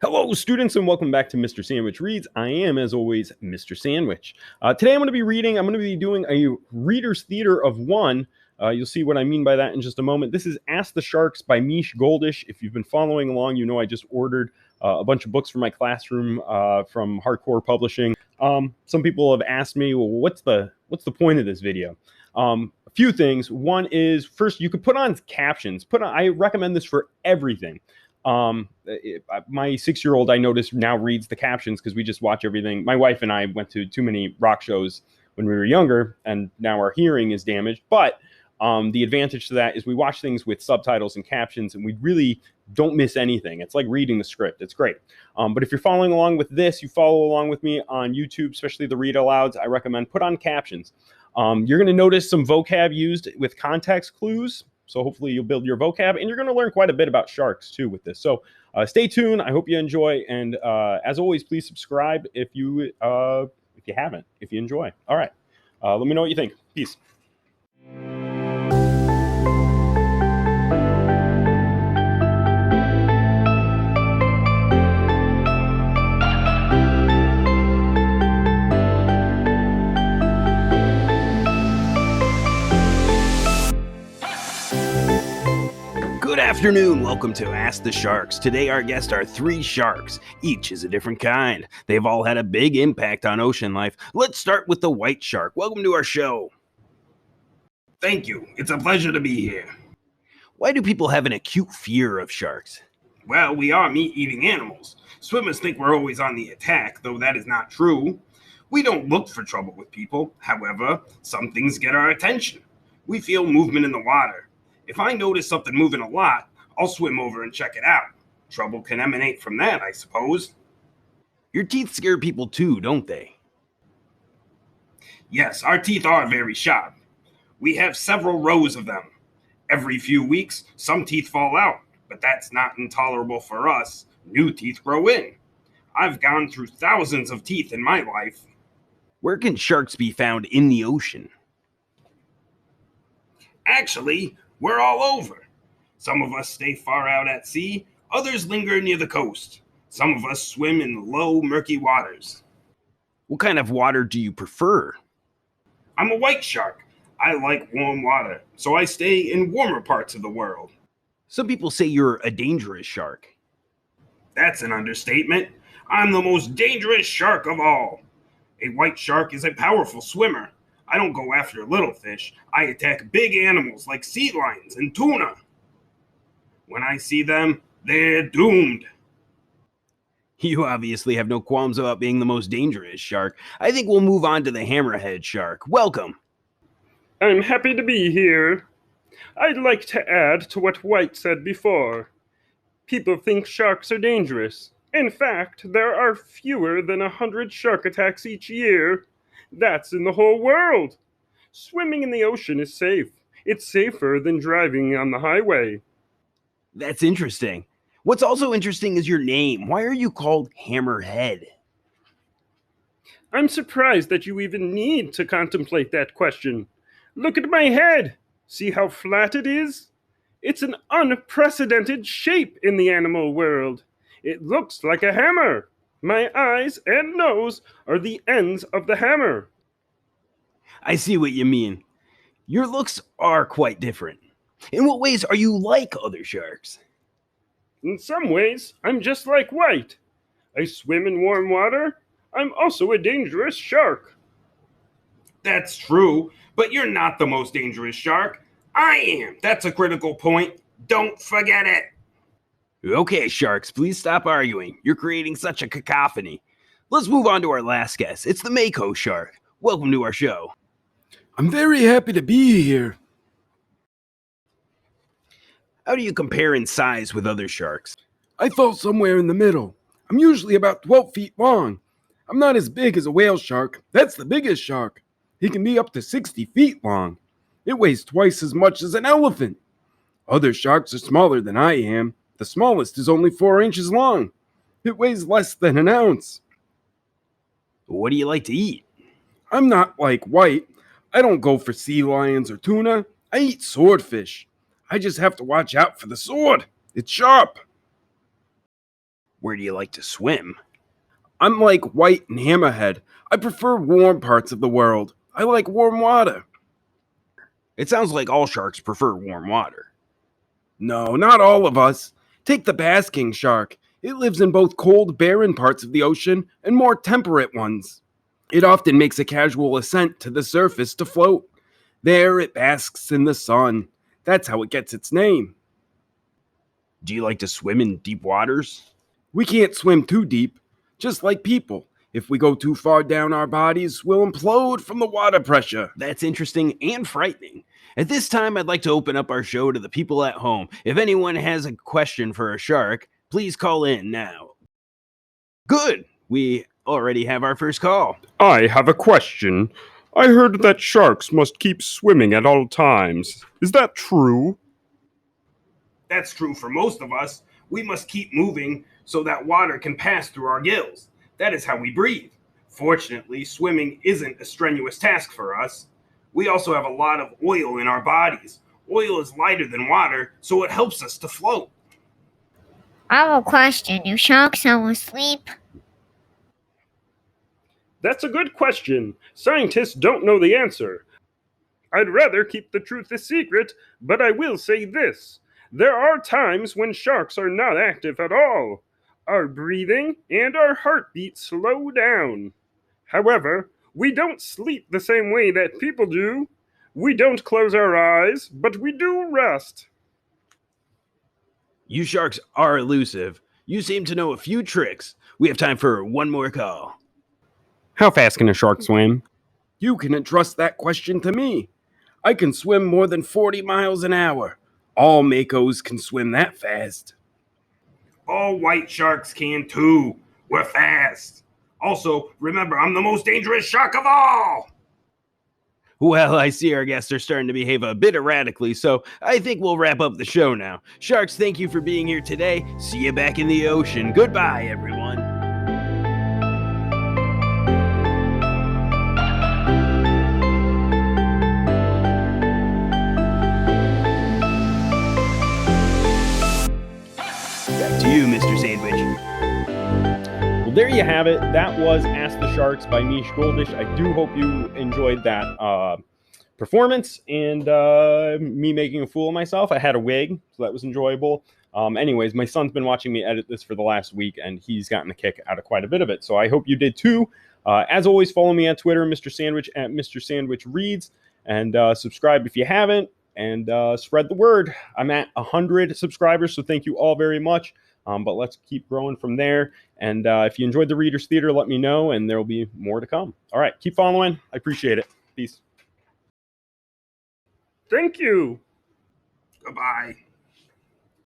Hello, students, and welcome back to Mr. Sandwich Reads. I am, as always, Mr. Sandwich. Today I'm going to be doing a Reader's Theater of One. You'll see what I mean by that in just a moment. This is Ask the Sharks by Meish Goldish. If you've been following along, you know I just ordered a bunch of books for my classroom from Hardcore Publishing. Some people have asked me, well, what's the point of this video? A few things. One is, first, you could put on captions. I recommend this for everything. My 6-year-old, I noticed, now reads the captions because we just watch everything. My wife and I went to too many rock shows when we were younger, and now our hearing is damaged. But the advantage to that is we watch things with subtitles and captions, and we really don't miss anything. It's like reading the script. It's great. But if you're following along with this, you follow along with me on YouTube, especially the read-alouds, I recommend put on captions. You're going to notice some vocab used with context clues. So hopefully you'll build your vocab, and you're going to learn quite a bit about sharks too with this. So stay tuned. I hope you enjoy, and as always, please subscribe if you haven't. If you enjoy, all right. Let me know what you think. Peace. Good afternoon. Welcome to Ask the Sharks. Today our guests are 3 sharks. Each is a different kind. They've all had a big impact on ocean life. Let's start with the white shark. Welcome to our show. Thank you. It's a pleasure to be here. Why do people have an acute fear of sharks? Well, we are meat-eating animals. Swimmers think we're always on the attack, though that is not true. We don't look for trouble with people. However, some things get our attention. We feel movement in the water. If I notice something moving a lot, I'll swim over and check it out. Trouble can emanate from that, I suppose. Your teeth scare people too, don't they? Yes, our teeth are very sharp. We have several rows of them. Every few weeks, some teeth fall out, but that's not intolerable for us. New teeth grow in. I've gone through thousands of teeth in my life. Where can sharks be found in the ocean? Actually, we're all over. Some of us stay far out at sea, others linger near the coast. Some of us swim in low, murky waters. What kind of water do you prefer? I'm a white shark. I like warm water, so I stay in warmer parts of the world. Some people say you're a dangerous shark. That's an understatement. I'm the most dangerous shark of all. A white shark is a powerful swimmer. I don't go after little fish. I attack big animals like sea lions and tuna. When I see them, they're doomed. You obviously have no qualms about being the most dangerous shark. I think we'll move on to the hammerhead shark. Welcome. I'm happy to be here. I'd like to add to what White said before. People think sharks are dangerous. In fact, there are fewer than 100 shark attacks each year. That's in the whole world. Swimming in the ocean is safe. It's safer than driving on the highway. That's interesting. What's also interesting is your name. Why are you called Hammerhead? I'm surprised that you even need to contemplate that question. Look at my head. See how flat it is? It's an unprecedented shape in the animal world. It looks like a hammer. My eyes and nose are the ends of the hammer. I see what you mean. Your looks are quite different. In what ways are you like other sharks? In some ways, I'm just like White. I swim in warm water. I'm also a dangerous shark. That's true, but you're not the most dangerous shark. I am. That's a critical point. Don't forget it. Okay, sharks, please stop arguing. You're creating such a cacophony. Let's move on to our last guest. It's the Mako shark. Welcome to our show. I'm very happy to be here. How do you compare in size with other sharks? I fall somewhere in the middle. I'm usually about 12 feet long. I'm not as big as a whale shark. That's the biggest shark. He can be up to 60 feet long. It weighs twice as much as an elephant. Other sharks are smaller than I am. The smallest is only 4 inches long. It weighs less than an ounce. What do you like to eat? I'm not like White. I don't go for sea lions or tuna. I eat swordfish. I just have to watch out for the sword. It's sharp. Where do you like to swim? I'm like White and Hammerhead. I prefer warm parts of the world. I like warm water. It sounds like all sharks prefer warm water. No, not all of us. Take the basking shark. It lives in both cold, barren parts of the ocean and more temperate ones. It often makes a casual ascent to the surface to float. There it basks in the sun. That's how it gets its name. Do you like to swim in deep waters? We can't swim too deep, just like people. If we go too far down our bodies, we'll implode from the water pressure. That's interesting and frightening. At this time, I'd like to open up our show to the people at home. If anyone has a question for a shark, please call in now. Good. We already have our first call. I have a question. I heard that sharks must keep swimming at all times. Is that true? That's true for most of us. We must keep moving so that water can pass through our gills. That is how we breathe. Fortunately, swimming isn't a strenuous task for us. We also have a lot of oil in our bodies. Oil is lighter than water, so it helps us to float. I have a question. Do sharks ever sleep? That's a good question. Scientists don't know the answer. I'd rather keep the truth a secret, but I will say this. There are times when sharks are not active at all. Our breathing and our heartbeat slow down. However, we don't sleep the same way that people do. We don't close our eyes, but we do rest. You sharks are elusive. You seem to know a few tricks. We have time for one more call. How fast can a shark swim? You can entrust that question to me. I can swim more than 40 miles an hour. All Makos can swim that fast. All white sharks can too. We're fast. Also, remember, I'm the most dangerous shark of all. Well, I see our guests are starting to behave a bit erratically, so I think we'll wrap up the show now. Sharks, thank you for being here today. See you back in the ocean. Goodbye, everyone. Back to you, Mr. Sandwich. Well, there you have it. That was Ask the Sharks by Meish Goldish. I do hope you enjoyed that performance and me making a fool of myself. I had a wig, so that was enjoyable. Anyways, my son's been watching me edit this for the last week, and he's gotten a kick out of quite a bit of it. So I hope you did too. As always, follow me on Twitter, Mr. Sandwich, at Mr. Sandwich Reads, and subscribe if you haven't, and spread the word. I'm at 100 subscribers, so thank you all very much. But let's keep growing from there. And if you enjoyed the Readers Theater, let me know, and there will be more to come. All right, keep following. I appreciate it. Peace. Thank you. Goodbye.